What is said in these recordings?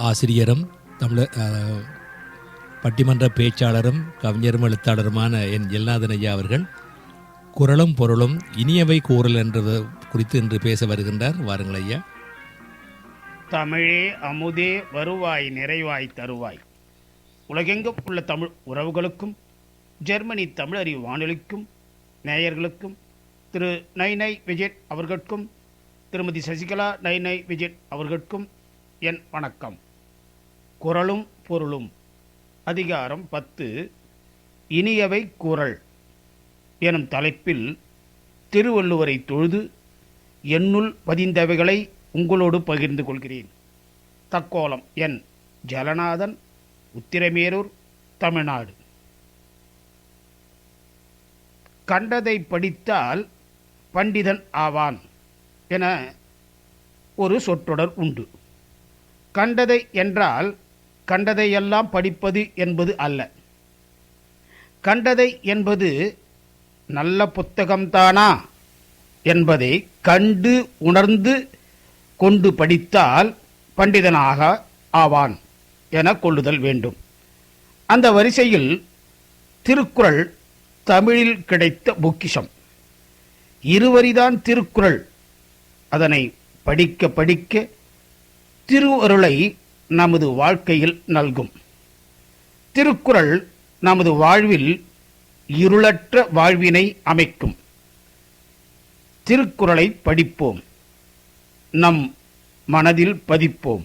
ஆசிரியரும் தமிழர் பட்டிமன்ற பேச்சாளரும் கவிஞரும் எழுத்தாளருமான என் ஜெல்நாதன் ஐயா அவர்கள் குரலும் பொருளும் இனியவை கூறல் என்றது குறித்து இன்று பேச வருகின்றார். வாருங்கள் ஐயா. தமிழே அமுதே வருவாய் நிறைவாய் தருவாய். உலகெங்கும் உள்ள தமிழ் உறவுகளுக்கும் ஜெர்மனி தமிழறிவு வானொலிக்கும் நேயர்களுக்கும் திரு நைனை விஜய் அவர்களுக்கும் திருமதி சசிகலா நைனை விஜய் அவர்களுக்கும் என் வணக்கம். குரலும் பொருளும் அதிகாரம் 10 இனியவை கூறல் எனும் தலைப்பில் திருவள்ளுவரை தொழுது என்னுள் பதிந்தவைகளை உங்களோடு பகிர்ந்து கொள்கிறேன். தக்கோலம் என் ஜலநாதன், உத்திரமேரூர், தமிழ்நாடு. கண்டதை படித்தால் பண்டிதன் ஆவான் என ஒரு சொற்றொடர் உண்டு. கண்டதை என்றால் கண்டதையெல்லாம் படிப்பது என்பது அல்ல. கண்டதை என்பது நல்ல புத்தகம்தானா என்பதை கண்டு உணர்ந்து கொண்டு படித்தால் பண்டிதனாக ஆவான் என கொள்ளுதல் வேண்டும். அந்த வரிசையில் திருக்குறள் தமிழில் கிடைத்த பொக்கிஷம். இருவரிதான் திருக்குறள். அதனை படிக்க படிக்க திருவருளை நமது வாழ்க்கையில் நல்கும். திருக்குறள் நமது வாழ்வில் இருளற்ற வாழ்வினை அமைக்கும். திருக்குறளை படிப்போம், நம் மனதில் பதிப்போம்.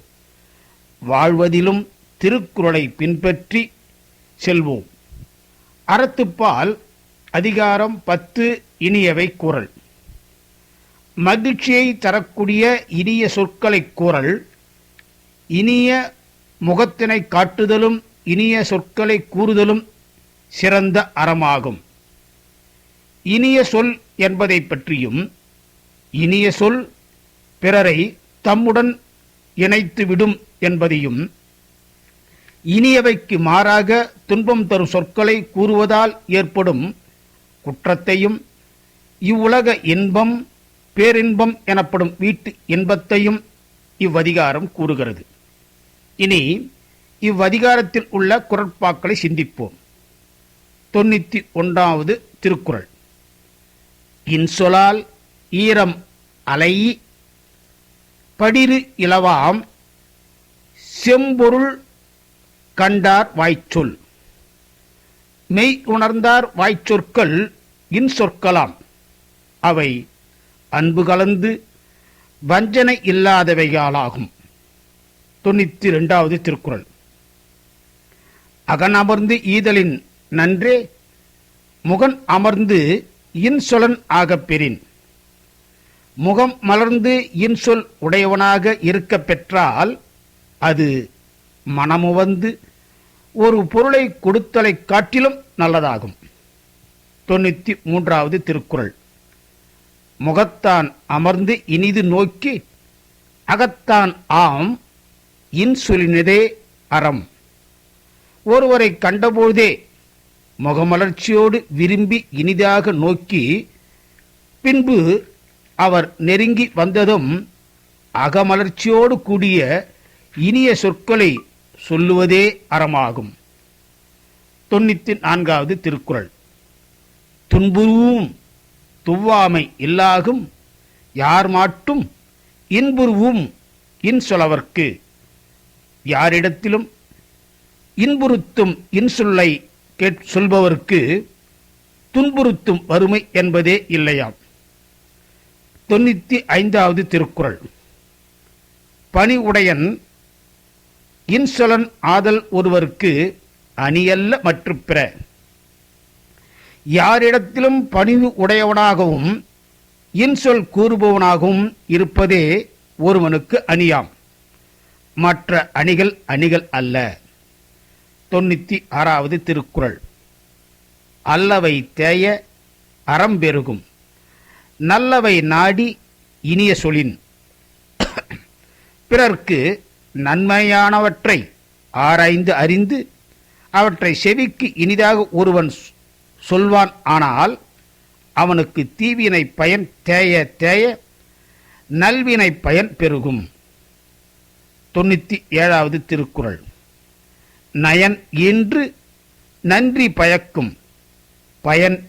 வாழ்வதிலும் திருக்குறளை பின்பற்றி செல்வோம். அறத்துப்பால் அதிகாரம் 10 இனியவை கூறல். மகிழ்ச்சியை தரக்கூடிய இனிய சொற்களை கூறல். இனிய முகத்தினை காட்டுதலும் இனிய சொற்களை கூறுதலும் சிறந்த அறமாகும். இனிய சொல் என்பதை பற்றியும், இனிய சொல் பிறரை தம்முடன் இணைத்துவிடும் என்பதையும், இனியவைக்கு மாறாக துன்பம் தரும் சொற்களை கூறுவதால் ஏற்படும் குற்றத்தையும், இவ்வுலக இன்பம் பேரின்பம் எனப்படும் வீட்டு இன்பத்தையும் இவ்வதிகாரம் கூறுகிறது. இனி இவ்வதிகாரத்தில் உள்ள குறட்பாக்களை சிந்திப்போம். 91வது திருக்குறள். இன்சொலால் ஈரம் அலை படிறு இலவாம் செம்பொருள் கண்டார் வாய்ச்சொல். மெய் உணர்ந்தார் வாய்ச்சொற்கள் இன்சொற்களாம். அவை அன்பு கலந்து வஞ்சனை இல்லாதவைகளாகும். 92வது திருக்குறள். அகன் அமர்ந்து ஈதலின் நன்றே முகன் அமர்ந்து இன்சொலன் ஆகப் பெறின். முகம் மலர்ந்து இன்சொல் உடையவனாக இருக்க பெற்றால் அது மனமுவந்து ஒரு பொருளை கொடுத்தலை காட்டிலும் நல்லதாகும். 93வது திருக்குறள். முகத்தான் அமர்ந்து இனிது நோக்கி அகத்தான் ஆம் இன்சொலினதே அறம். ஒருவரை கண்டபோதே முகமலர்ச்சியோடு விரும்பி இனிதாக நோக்கி பின்பு அவர் நெருங்கி வந்ததும் அகமலர்ச்சியோடு கூடிய இனிய சொற்களை சொல்லுவதே அறமாகும். 94வது திருக்குறள். துன்புறுவும் துவ்வாமை இல்லாகும் யார் மாட்டும் இன்புறுவும் இன்சொலவர்க்கு. யாரிடத்திலும் இன்புறுத்தும் இன்சொல்லை சொல்பவர்க்கு துன்புறுத்தும் வறுமை என்பதே இல்லையாம். 95வது திருக்குறள். பணி உடையன் இன்சொலன் ஆதல் ஒருவருக்கு அணியல்ல மற்ற பிற. யாரிடத்திலும் பணிவு உடையவனாகவும் இன்சொல் கூறுபவனாகவும் இருப்பதே ஒருவனுக்கு அணியாம். மற்ற அணிகள் அணிகள் அல்ல. 96வது திருக்குறள். அல்லவை தேய அறம் பெருகும் நல்லவை நாடி இனிய சொலின். பிறர்க்கு நன்மையானவற்றை ஆராய்ந்து அறிந்து அவற்றை செவிக்கு இனிதாக ஒருவன் சொல்வான். ஆனால் அவனுக்கு தீவினை பயன் தேய தேய நல்வினை பயன் பெருகும். 97வது திருக்குறள். நயன் ஈன்று நன்றி பயக்கும் பயன்